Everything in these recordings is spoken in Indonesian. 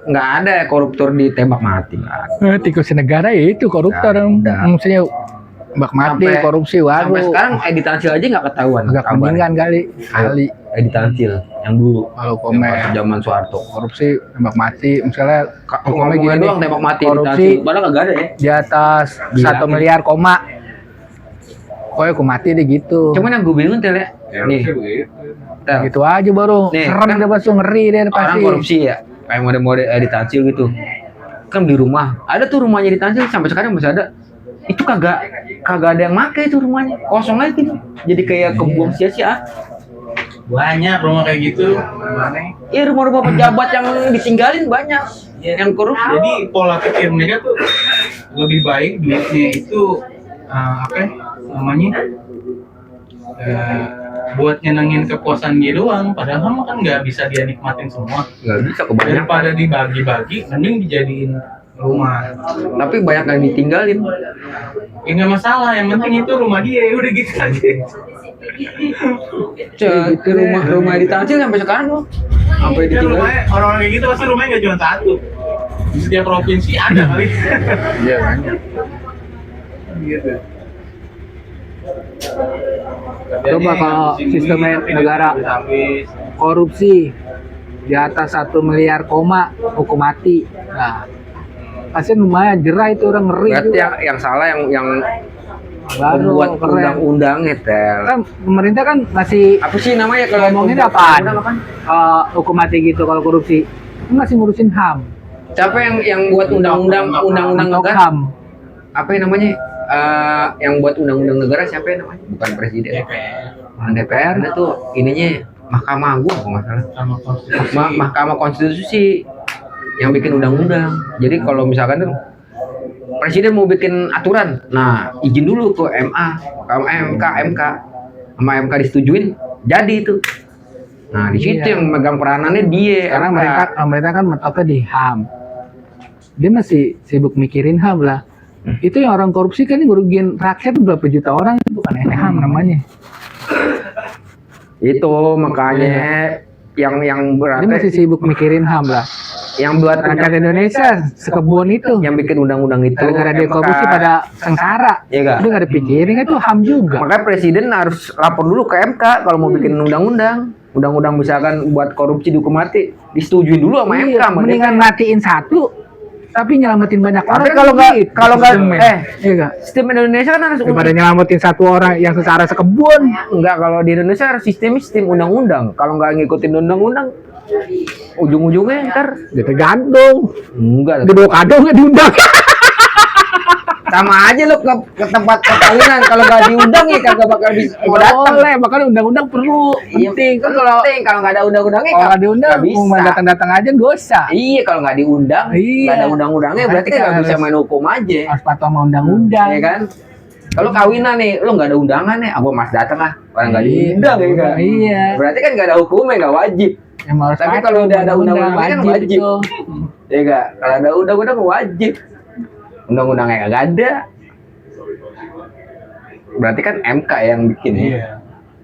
nggak ada koruptor ditembak mati. Tikus negara ya itu koruptor. Maksudnya tembak mati, Sampai- korupsi, Sampai waduh. sekarang Edi Tansil aja nggak ketahuan. Agak mendingan kali. Edi Tansil yang dulu. Kalau Yang komen pas zaman Soeharto. korupsi, tembak mati, misalnya hukumnya Ngomongnya gini nih, doang tembak mati Edi korupsi Tansil. Padahal nggak ada ya. di atas Bilangin. 1 miliar koma. Pokoknya aku mati deh gitu. Cuman yang gue bingung Tel ya. Nih. Tel, Gitu aja baru. Nih, Serem kan deh pas ngeri deh orang pasti. korupsi ya. Kayak mode-mode Edi Tansil gitu. Kan di rumah. Ada tuh rumahnya Edi Tansil sampai sekarang masih ada. Itu kagak ada yang make itu rumahnya. Kosong aja gitu. Jadi kayak kebuang sia-sia. Banyak rumah kayak gitu. Iya rumah-rumah pejabat yang ditinggalin banyak. Yang korupsi. Jadi pola pikir mereka tuh lebih baik duitnya itu apa ya, namanya buat nyenengin kepuasan dia doang. Padahal mah kan nggak bisa dia nikmatin semua. Nggak bisa kebanyakan. Daripada dibagi-bagi, mending dijadiin rumah. Tapi banyak yang ditinggalin. Ya nggak masalah, yang penting itu rumah dia, udah gitu aja. Ke rumah Edi Tansil sampai sekarang loh. Sampai Ya, ditinggalin. rumahnya, orang-orang kayak gitu pasti rumahnya nggak cuma satu. Di setiap provinsi ada kali. Iya banyak. Gitu. Coba kalau sistemnya negara korupsi di atas 1 miliar koma hukum mati. Nah, pasti lumayan jerah itu orang ngeri Berarti juga. yang salah yang Baru membuat keren. undang-undangnya Tel. Kan pemerintah kan masih Apa sih namanya kalau ngomongin membuat apaan? undang-undang Hukum mati gitu kalau korupsi. Kan masih ngurusin HAM. Siapa yang buat undang-undang Untuk negara? HAM. Apa yang namanya? Yang buat undang-undang negara siapa yang namanya? Bukan presiden. DPR ada tuh ininya Mahkamah Agung kalau nggak salah. Sama konstitusi. Mahkamah Konstitusi yang bikin undang-undang. Jadi kalau misalkan tuh presiden mau bikin aturan, nah izin dulu ke MK sama MK disetujuin, jadi itu. Nah di situ Iya. yang megang peranannya dia. Karena mereka kan mentoknya di HAM. Dia masih sibuk mikirin HAM lah. Itu yang orang korupsi kan ngerugiin rakyat berapa juta orang, bukan HAM namanya. Itu makanya yang Dia masih berarti sibuk mikirin HAM lah. yang buat Rakyat Indonesia sekebun itu. yang bikin undang-undang itu Gara-gara dia MK. korupsi pada sengsara. Iya nggak? Dia nggak dipikirin itu HAM juga. Makanya presiden harus lapor dulu ke MK kalau mau bikin undang-undang. Undang-undang misalkan buat korupsi dihukum mati, disetujui dulu sama MK. Iya, mendingan matiin satu, tapi nyelamatin banyak orang. Tapi kalau nggak sistemnya. Iya nggak? sistem Indonesia kan harus Daripada nyelamatin satu orang yang sengsara sekebun. enggak, kalau di Indonesia harus sistem undang-undang. Kalau nggak ngikutin undang-undang, ujung-ujungnya ntar Dia tergantung. enggak. Di bawah kado nggak diundang. Sama aja lo ke tempat perkawinan, kalau nggak diundang ya kagak bakal bisa mau datang. Boleh, makanya undang-undang perlu. Iya, Penting kan kalau kalau nggak ada undang-undangnya kalau nggak diundang, nggak bisa. mau datang-datang aja dosa. Iya, kalau nggak diundang, Iya. nggak ada undang-undangnya, berarti Berarti kan nggak harus- bisa main hukum aja, Harus patuh sama undang-undang. ya kan? Kalau kawinan nih, lo nggak ada undangan nih, aku mas datang lah, orang nggak diundang ya kan? Iya. Berarti kan nggak ada hukumnya, nggak wajib, Emang harus Tapi patuh kalau udah ada undang-undang, undang-undangnya kan wajib. itu. ya nggak? Kalau ada undang-undang wajib, undang-undangnya nggak ada, berarti kan MK yang bikin ya. Iya.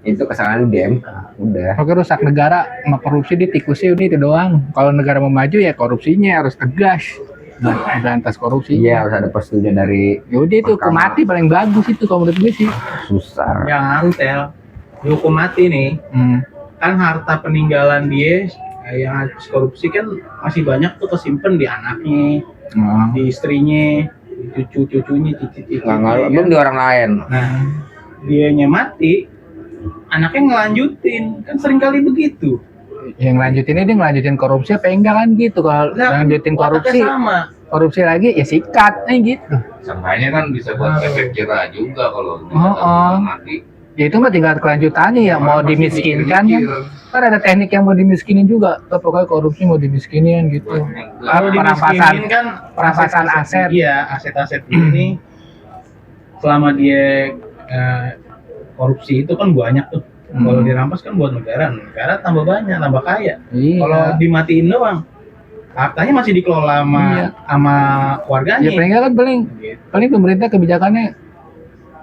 Itu kesalahan di MK, udah. Oke, rusak negara sama korupsi di tikusnya udah itu doang. Kalau negara mau maju ya korupsinya harus tegas. Berantas korupsi. Iya, harus ada persetujuan dari Ya udah itu hukum mati paling bagus itu kalau menurut gue sih. susah. Yang Tel, dihukum mati nih, kan harta peninggalan dia yang habis korupsi kan masih banyak tuh kesimpan di anaknya, di istrinya, di cucu-cucunya, Nggak ngaruh, belum di orang lain. Nah, dianya mati, anaknya ngelanjutin, kan sering kali begitu. Yang lanjutinnya dia ngelanjutin korupsi apa enggak kan gitu. Kalau lanjutin korupsi, Otaknya sama. korupsi lagi ya sikat gitu. Sangkanya kan bisa buat efek jerah juga kalau mati. Ya itu mah tinggal kelanjutannya ya, mau dimiskinkan kan. Kan ada teknik yang mau dimiskinin juga. Pokoknya korupsi mau dimiskinin gitu. Kalau dimiskinin kan perampasan aset. Iya, aset-aset ini selama dia korupsi itu kan banyak tuh. Kalau dirampas kan buat negara tambah banyak, tambah kaya. Iya. Kalau dimatiin doang, hartanya masih dikelola sama Iya. sama keluarganya. Ya paling nggak kan paling pemerintah kebijakannya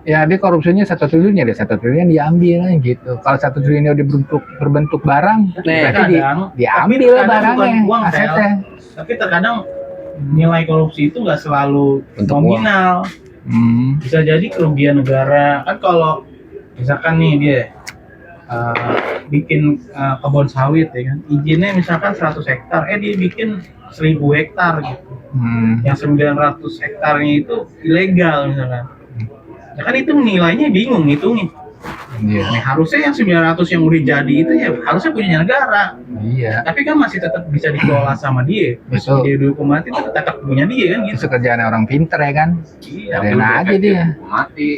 Ya dia korupsinya 1 triliun ya, dia 1 triliun diambil kan gitu. Kalau 1 triliunnya udah berbentuk barang, berarti diambil tapi barangnya, bukan uang, asetnya. Tapi terkadang nilai korupsi itu nggak selalu Bentuk nominal. Bisa jadi kerugian negara. Kan kalau misalkan nih dia bikin kebun sawit ya kan, izinnya misalkan 100 hektar, dia bikin 1000 hektar gitu. Yang 900 hektarnya itu ilegal misalkan. Ya kan itu nilainya bingung ngitungin. Iya. Nah, harusnya yang 900 yang udah jadi itu ya harusnya punya negara. Iya. Tapi kan masih tetap bisa dikelola sama dia. Betul. Dia dihukum mati itu tetap punya dia kan gitu. Itu kerjaan orang pinter ya kan. Iya. Ada aja dia. Mati.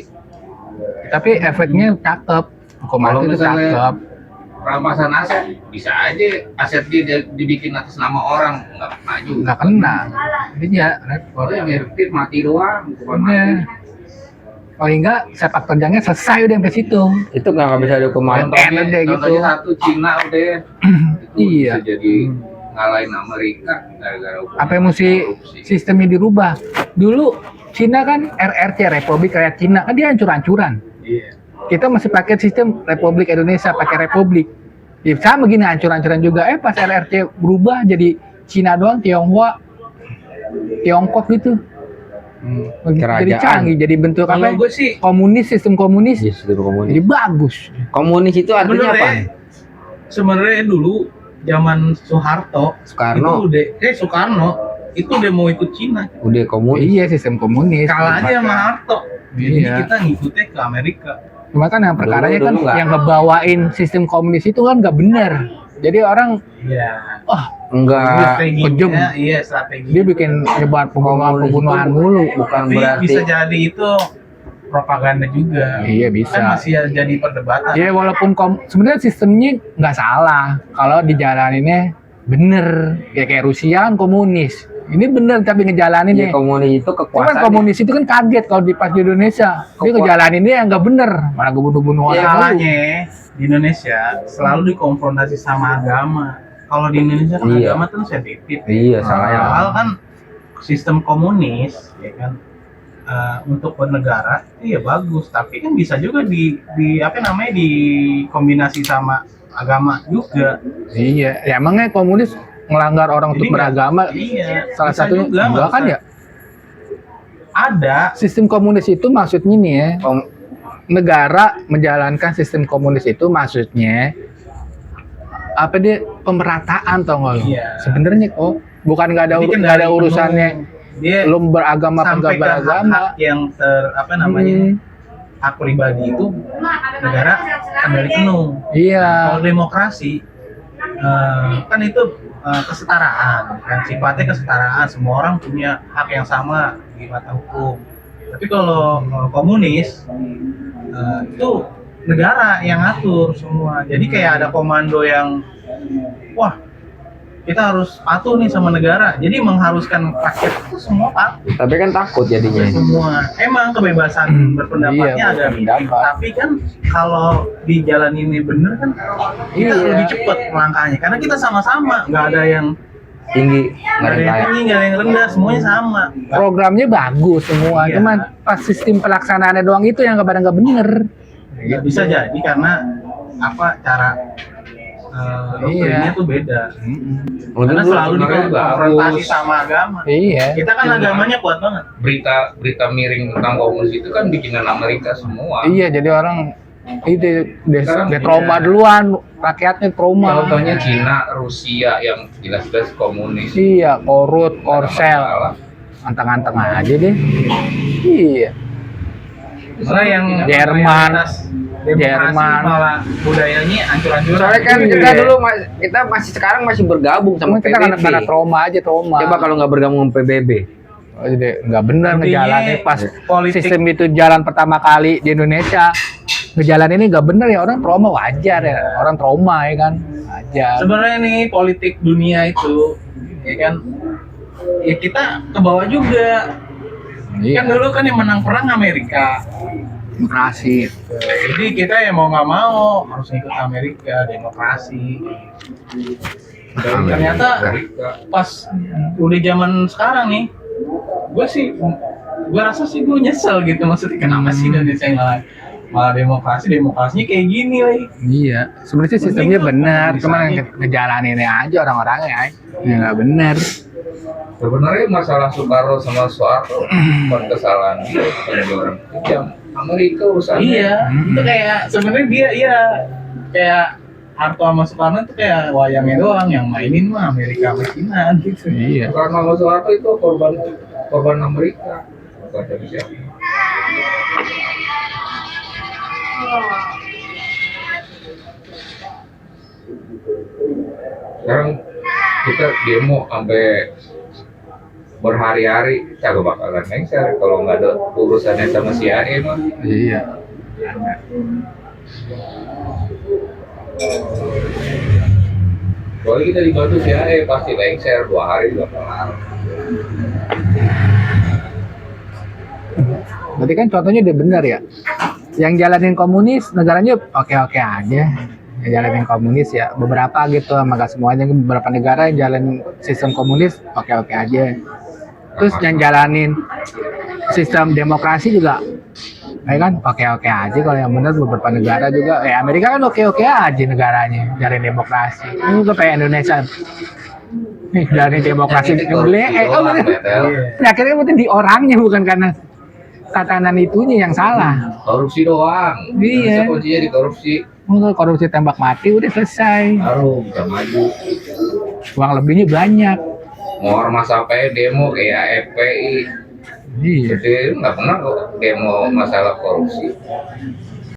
Tapi efeknya cakep. Hukum mati Kalau itu misalnya- cakep. Rampasan aset bisa aja aset dia dibikin atas nama orang nggak maju. Nggak kena. Iya, repot. Kalau yang efektif mati doang, bukan Iya. mati. Paling enggak sepak terjangnya selesai udah sampai situ. Itu nggak bisa dihukum mati. Contohnya deh gitu. Contohnya satu Cina udah itu Iya. bisa jadi ngalahin Amerika gara-gara hukum Apa yang mesti korupsi. sistemnya dirubah? Dulu Cina kan RRC, Republik Rakyat Cina, kan dia hancur-hancuran. Iya. Kita masih pakai sistem Republik Indonesia, pakai Republik. Ya, sama begini hancur-hancuran juga. Pas RRC berubah jadi Cina doang, Tiongkok gitu. Jadi Kerajaan. canggih, jadi bentuk Kalau apa? gue sih Komunis, sistem komunis. Yes, itu komunis. Jadi bagus. Komunis itu artinya apa? sebenarnya dulu zaman Soeharto Soekarno. Soekarno itu udah mau ikut Cina. Udah komunis. Iya, sistem komunis. Kalah aja sama Harto. Jadi Iya. kita ngikutnya ke Amerika. Cuma kan yang perkaranya kan Dulu nggak. yang ngebawain sistem komunis itu kan nggak bener. Jadi orang, Iya. Enggak. kejam. Iya, strategi. dia bikin nyebar pembunuhan mulu. Bukan Tapi berarti bisa jadi itu propaganda juga. Iya bisa. Kan masih jadi perdebatan. Ya walaupun sebenarnya sistemnya nggak salah kalau dijalaninnya bener. Ya kayak Rusia kan komunis. Ini bener tapi ngejalaninnya. ya, komunis itu Cuman kekuasaan. komunis itu kan kaget kalau pas di Indonesia. Dia ngejalaninnya yang nggak bener. Malah bunuh-bunuh Ya, orang mulu. salahnya di Indonesia selalu dikonfrontasi sama agama. Kalau di Indonesia kan Iya. agama tuh sensitif. Iya, salahnya. Padahal kan sistem komunis, ya kan, untuk bernegara itu ya bagus. Tapi kan bisa juga di apa namanya dikombinasi sama agama juga. Iya, ya emangnya komunis ngelanggar orang untuk Jadi beragama. Iya. Salah bisa satunya juga, enggak kan bisa. ya? Ada. Sistem komunis itu maksudnya nih ya, negara menjalankan sistem komunis itu maksudnya apa dia pemerataan tau nggak lo? Iya. Sebenarnya kok bukan nggak ada Jadi kan nggak ada dari urusannya dia lo beragama apa sampai nggak ke beragama. hak yang apa namanya hak pribadi itu negara kembali penuh. Iya. Kalau demokrasi kan itu kesetaraan, kan sifatnya kesetaraan, semua orang punya hak yang sama di mata hukum. Tapi kalau komunis itu negara yang ngatur semua. Jadi kayak ada komando yang wah kita harus patuh nih sama negara. Jadi mengharuskan rakyat itu semua patuh. Tapi kan takut jadinya. Semua emang kebebasan berpendapatnya Iya, ada, berpendapat. tapi kan kalau di jalan ini bener kan kita Iya. lebih cepet melangkahnya karena kita sama-sama, nggak ada yang Tinggi, nggak nggak ada ada yang yang tinggi, nggak ada yang rendah, semuanya sama. Programnya bagus semua, Iya. cuman pas sistem pelaksanaannya doang itu yang kadang nggak bener. Nggak bisa jadi karena apa cara doktrinnya tuh beda. Karena selalu dikonfrontasi sama agama. Iya. Kita kan agamanya kuat banget. Berita miring tentang komunis itu kan bikinan Amerika semua. Iya, jadi orang itu Sekarang dia trauma iya. duluan, rakyatnya trauma. Contohnya Cina, Rusia yang jelas-jelas komunis. Iya, korut, korsel, Masalah. anteng-anteng aja deh. Iya. Karena yang Jerman. demokrasi Jerman. malah budayanya hancur-hancuran. Soalnya kan Iya. kita dulu kita masih sekarang masih bergabung Cuma sama kita PBB. karena trauma aja, trauma. Coba kalau nggak bergabung sama PBB. Oh, jadi nggak benar Intinya, ngejalanin pas politik- sistem itu jalan pertama kali di Indonesia. Ngejalanin ini nggak benar ya, orang trauma wajar ya. Orang trauma ya kan. Wajar. Sebenarnya nih politik dunia itu ya kan ya kita ke bawah juga. Iya. Kan dulu kan yang menang perang Amerika. Demokrasi. Jadi kita ya mau nggak mau harus ngikut Amerika, demokrasi. Dan ternyata pas udah zaman sekarang nih, gue sih Gua rasa sih gue nyesel gitu, maksudnya kenapa sih Indonesia malah demokrasinya kayak gini lagi. Iya, sebenarnya sih sistemnya benar, cuman ngejalaninnya aja orang-orangnya ya nggak benar. Sebenarnya masalah Soekarno sama Soeharto bukan kesalahan dia, bukan dia orang kejam. Amerika urusannya. Iya, itu kayak sebenarnya dia iya kayak Harto sama Soekarno itu kayak wayangnya doang, yang mainin mah Amerika sama Cina gitu. Iya. Soekarno sama Soeharto itu korban Amerika, bukan dari siapa. Sekarang kita demo sampai berhari-hari, kagak bakalan lengser kalau nggak ada urusannya sama CIA mah. Iya. Kalau kita dibantu CIA pasti lengser 2 hari juga kelar. Berarti kan contohnya udah benar ya. Yang jalanin komunis negaranya oke-oke aja. Yang jalanin komunis ya beberapa gitu, sama gak semuanya, beberapa negara yang jalanin sistem komunis oke-oke aja. Terus yang jalanin sistem demokrasi juga ya kan oke-oke aja. Kalau yang benar beberapa negara juga, Amerika kan oke-oke aja negaranya jalanin demokrasi. Ini tuh kayak Indonesia nih jalanin demokrasi akhirnya mungkin di orangnya, bukan karena tatanan itunya yang salah. Korupsi doang. Iya. Indonesia kuncinya di korupsi. Kalau korupsi tembak mati udah selesai. Baru bisa maju. Uang lebihnya banyak. Mau ormas sampai demo kayak FPI. Iya. Jadi nggak pernah kok demo masalah korupsi.